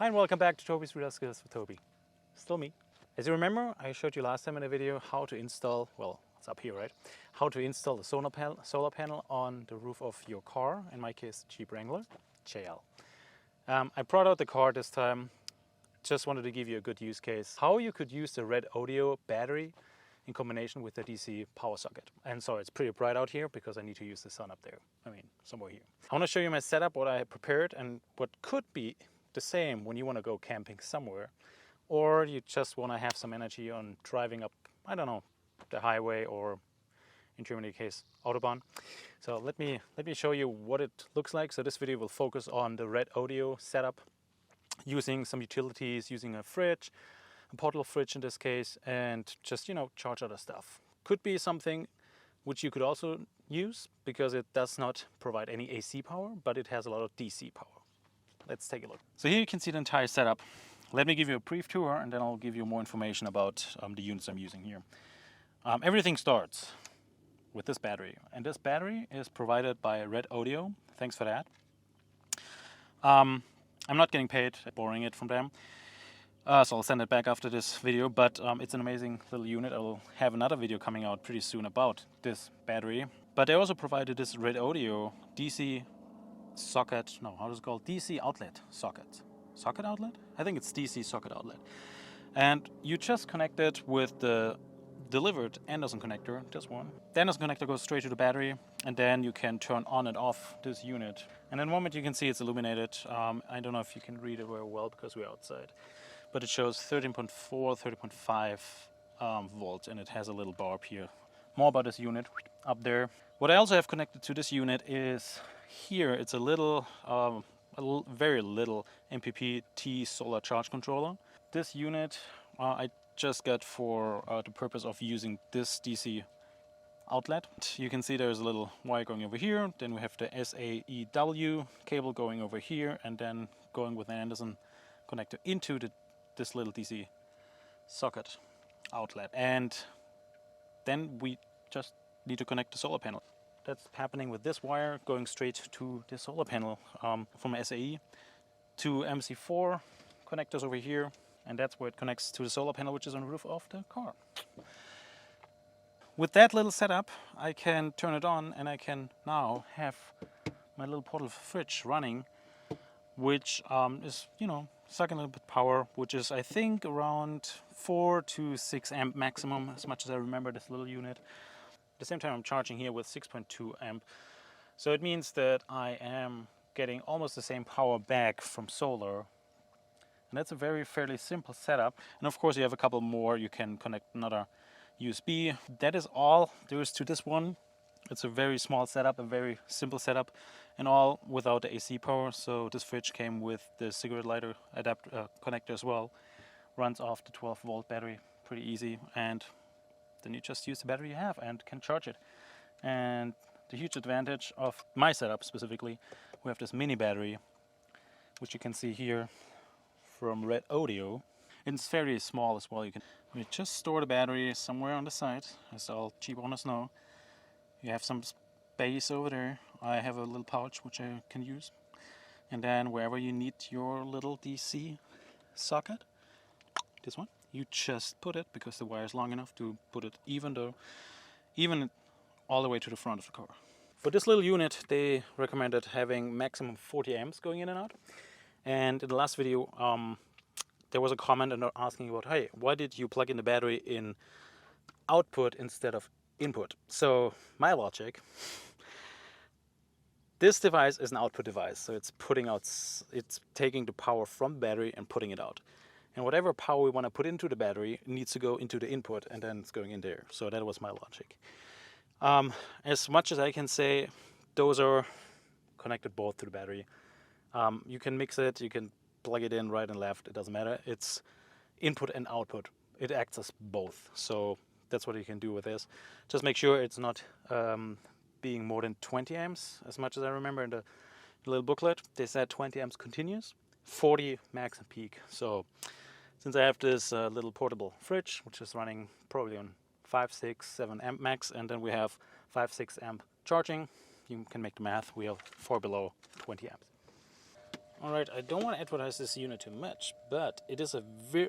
Hi and welcome back to Toby's REDODO Skills with Toby. Still me. As you remember, I showed you last time in a video how to install, well, it's up here, right? How to install the solar panel on the roof of your car, in my case, Jeep Wrangler, JL. I brought out the car this time, just wanted to give you a good use case, how you could use the REDODO battery in combination with the DC power socket. And sorry, it's pretty bright out here because I need to use the sun up there. I mean, somewhere here. I want to show you my setup, what I have prepared, and what could be the same when you want to go camping somewhere, or you just want to have some energy on driving up, I don't know, the highway, or in Germany case, Autobahn. So let me show you what it looks like. So this video will focus on the REDODO setup, using some utilities, using a fridge, a portable fridge in this case, and just, you know, charge other stuff. Could be something which you could also use because it does not provide any AC power, but it has a lot of DC power. Let's take a look. So here you can see the entire setup. Let me give you a brief tour and then I'll give you more information about the units I'm using here. Everything starts with this battery, and this battery is provided by REDODO. Thanks for that. I'm not getting paid at borrowing it from them, so I'll send it back after this video, but it's an amazing little unit. I will have another video coming out pretty soon about this battery. But they also provided this REDODO DC socket, no, how is it called? DC outlet socket. Socket outlet? I think it's DC socket outlet. And you just connect it with the delivered Anderson connector, this one. The Anderson connector goes straight to the battery, and then you can turn on and off this unit. And in a moment you can see it's illuminated. I don't know if you can read it very well because we're outside, but it shows 13.4, 13.5 volts, and it has a little bar up here. More about this unit up there. What I also have connected to this unit is here, it's a little, very little MPPT solar charge controller. This unit I just got for the purpose of using this DC outlet. You can see there's a little wire going over here, then we have the SAEW cable going over here, and then going with an Anderson connector into this little DC socket outlet. And then we just need to connect the solar panel. That's happening with this wire going straight to the solar panel from SAE to MC4 connectors over here, and that's where it connects to the solar panel, which is on the roof of the car. With that little setup, I can turn it on and I can now have my little portable fridge running, which is, you know, sucking a little bit of power, which is I think around 4 to 6 amp maximum, as much as I remember this little unit. At the same time, I'm charging here with 6.2 amp. So it means that I am getting almost the same power back from solar. And that's a fairly simple setup. And of course, you have a couple more. You can connect another USB. That is all there is to this one. It's a very small setup, a very simple setup, and all without the AC power. So this fridge came with the cigarette lighter connector as well. Runs off the 12-volt battery, pretty easy. And then you just use the battery you have and can charge it. And the huge advantage of my setup specifically, we have this mini battery, which you can see here from REDODO. It's very small as well. You just store the battery somewhere on the side, as all Jeep owners know. You have some space over there. I have a little pouch which I can use. And then wherever you need your little DC socket, this one, you just put it, because the wire is long enough to put it even all the way to the front of the car. For this little unit, they recommended having maximum 40 amps going in and out. And in the last video, there was a comment asking about, hey, why did you plug in the battery in output instead of input? So my logic, this device is an output device, so it's taking the power from the battery and putting it out. And whatever power we want to put into the battery needs to go into the input, and then it's going in there. So that was my logic. As much as I can say, those are connected both to the battery. You can mix it, you can plug it in right and left, it doesn't matter. It's input and output. It acts as both. So that's what you can do with this. Just make sure it's not being more than 20 amps, as much as I remember in the little booklet. They said 20 amps continuous, 40 max and peak. So since I have this little portable fridge, which is running probably on 5, 6, 7 amp max, and then we have 5, 6 amp charging, you can make the math. We have 4 below 20 amps. Alright, I don't want to advertise this unit too much, but it is a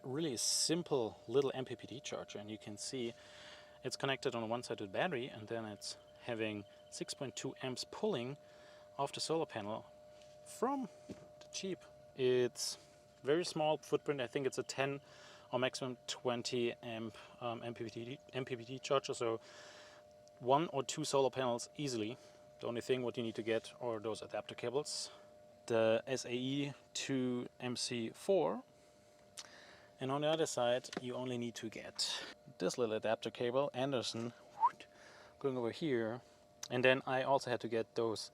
really simple little MPPT charger, and you can see it's connected on one side to the battery, and then it's having 6.2 amps pulling off the solar panel from the Jeep. It's very small footprint. I think it's a 10 or maximum 20 amp MPPT charger, so 1 or 2 solar panels easily. The only thing what you need to get are those adapter cables, the SAE to MC4, and on the other side you only need to get this little adapter cable, Anderson, going over here, and then I also had to get those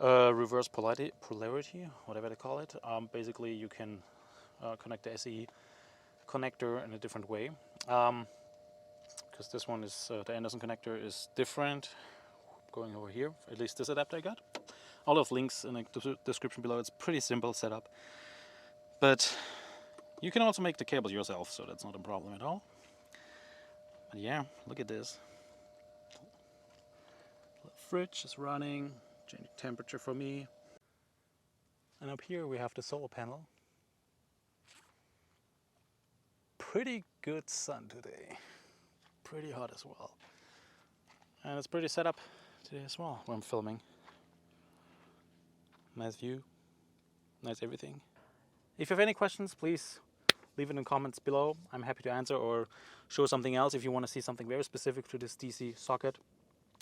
reverse polarity, whatever they call it. Basically you can connect the SAE connector in a different way, because this one is the Anderson connector is different, going over here, at least this adapter I got. All of links in the description below. It's pretty simple setup, but you can also make the cables yourself, so that's not a problem at all. But yeah, look at this. The fridge is running, changing temperature for me. And up here we have the solar panel. Pretty good sun today. Pretty hot as well. And it's pretty set up today as well when I'm filming. Nice view, nice everything. If you have any questions, please leave it in the comments below. I'm happy to answer or show something else. If you want to see something very specific to this DC socket,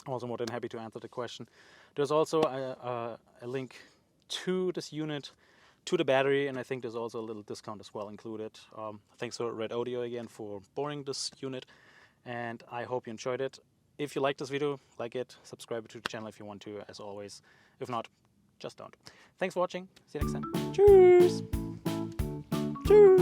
I'm also more than happy to answer the question. There's also a link to this unit, to the battery, and I think there's also a little discount as well included. Thanks to REDODO again for borrowing this unit, and I hope you enjoyed it. If you like this video, like it, subscribe to the channel if you want to, as always. If not, just don't. Thanks for watching. See you next time. Cheers! Cheers!